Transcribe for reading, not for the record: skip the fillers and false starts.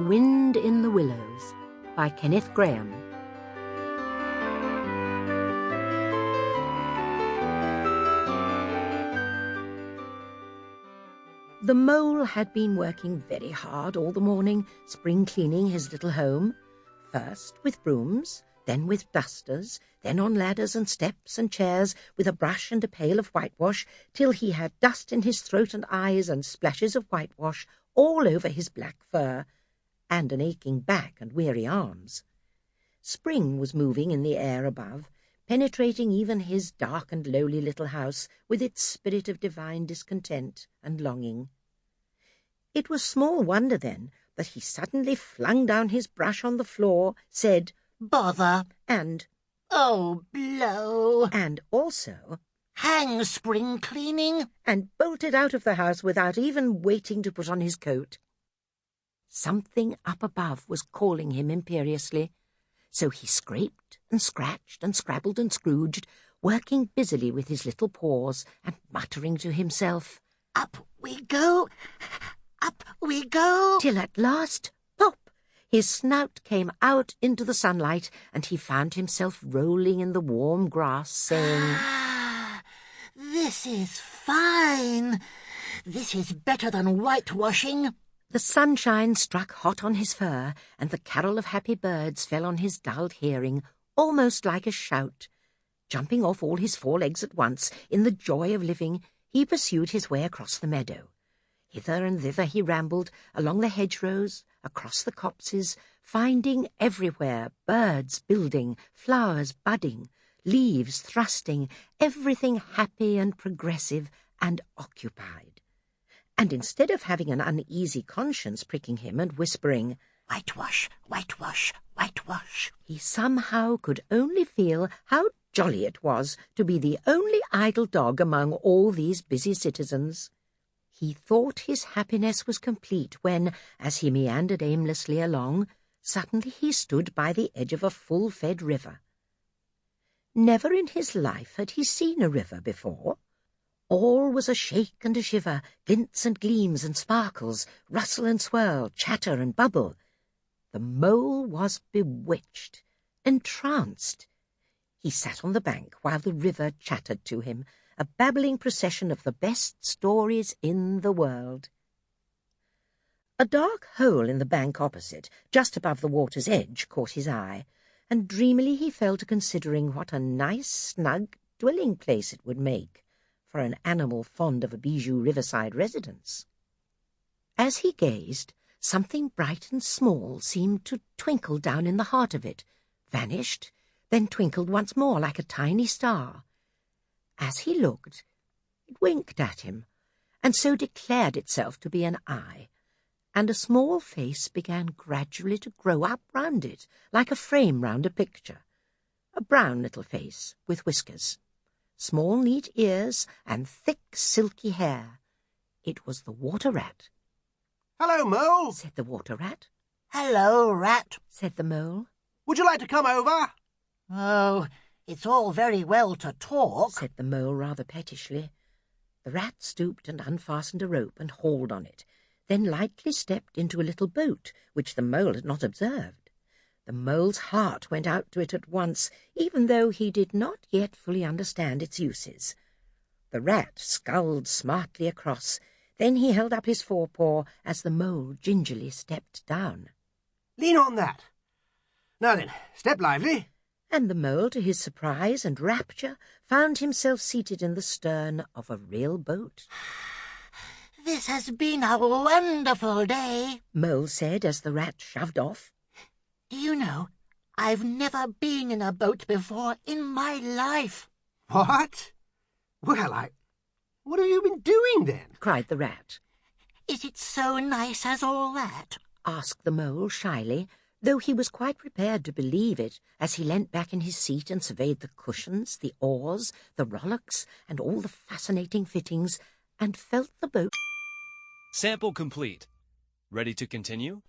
The Wind in the Willows by Kenneth Grahame. The mole had been working very hard all the morning, spring cleaning his little home, first with brooms, then with dusters, then on ladders and steps and chairs, with a brush and a pail of whitewash, till he had dust in his throat and eyes and splashes of whitewash all over his black fur, and an aching back and weary arms. Spring was moving in the air above, penetrating even his dark and lowly little house with its spirit of divine discontent and longing. It was small wonder, then, that he suddenly flung down his brush on the floor, said, "Bother," and "Oh, blow," and also, "Hang spring cleaning," and bolted out of the house without even waiting to put on his coat. Something up above was calling him imperiously, so he scraped and scratched and scrabbled and scrooged, working busily with his little paws and muttering to himself, "Up we go, up we go," till at last, pop, his snout came out into the sunlight, and he found himself rolling in the warm grass, saying, "Ah, this is fine. This is better than whitewashing." The sunshine struck hot on his fur, and the carol of happy birds fell on his dulled hearing, almost like a shout. Jumping off all his 4 legs at once, in the joy of living, he pursued his way across the meadow. Hither and thither he rambled, along the hedgerows, across the copses, finding everywhere birds building, flowers budding, leaves thrusting, everything happy and progressive and occupied. And instead of having an uneasy conscience pricking him and whispering, "Whitewash, whitewash, whitewash," he somehow could only feel how jolly it was to be the only idle dog among all these busy citizens. He thought his happiness was complete when, as he meandered aimlessly along, suddenly he stood by the edge of a full-fed river. Never in his life had he seen a river before. All was a shake and a shiver, glints and gleams and sparkles, rustle and swirl, chatter and bubble. The mole was bewitched, entranced. He sat on the bank while the river chattered to him, a babbling procession of the best stories in the world. A dark hole in the bank opposite, just above the water's edge, caught his eye, and dreamily he fell to considering what a nice, snug dwelling-place it would make for an animal fond of a bijou riverside residence. As he gazed, something bright and small seemed to twinkle down in the heart of it, vanished, then twinkled once more like a tiny star. As he looked, it winked at him, and so declared itself to be an eye, and a small face began gradually to grow up round it, like a frame round a picture, a brown little face with whiskers, small neat ears, and thick silky hair. It was the water-rat. "Hello, Mole," said the water-rat. "Hello, Rat," said the mole. "Would you like to come over?" "Oh, it's all very well to talk," said the mole rather pettishly. The rat stooped and unfastened a rope and hauled on it, then lightly stepped into a little boat which the mole had not observed. The mole's heart went out to it at once, even though he did not yet fully understand its uses. The rat sculled smartly across. Then he held up his forepaw as the mole gingerly stepped down. "Lean on that. Now then, step lively." And the mole, to his surprise and rapture, found himself seated in the stern of a real boat. "This has been a wonderful day," Mole said as the rat shoved off. "Do you know, I've never been in a boat before in my life." "What? Well, what have you been doing then?" cried the rat. "Is it so nice as all that?" asked the mole shyly, though he was quite prepared to believe it as he leant back in his seat and surveyed the cushions, the oars, the rowlocks, and all the fascinating fittings, and felt the boat. Sample complete. Ready to continue?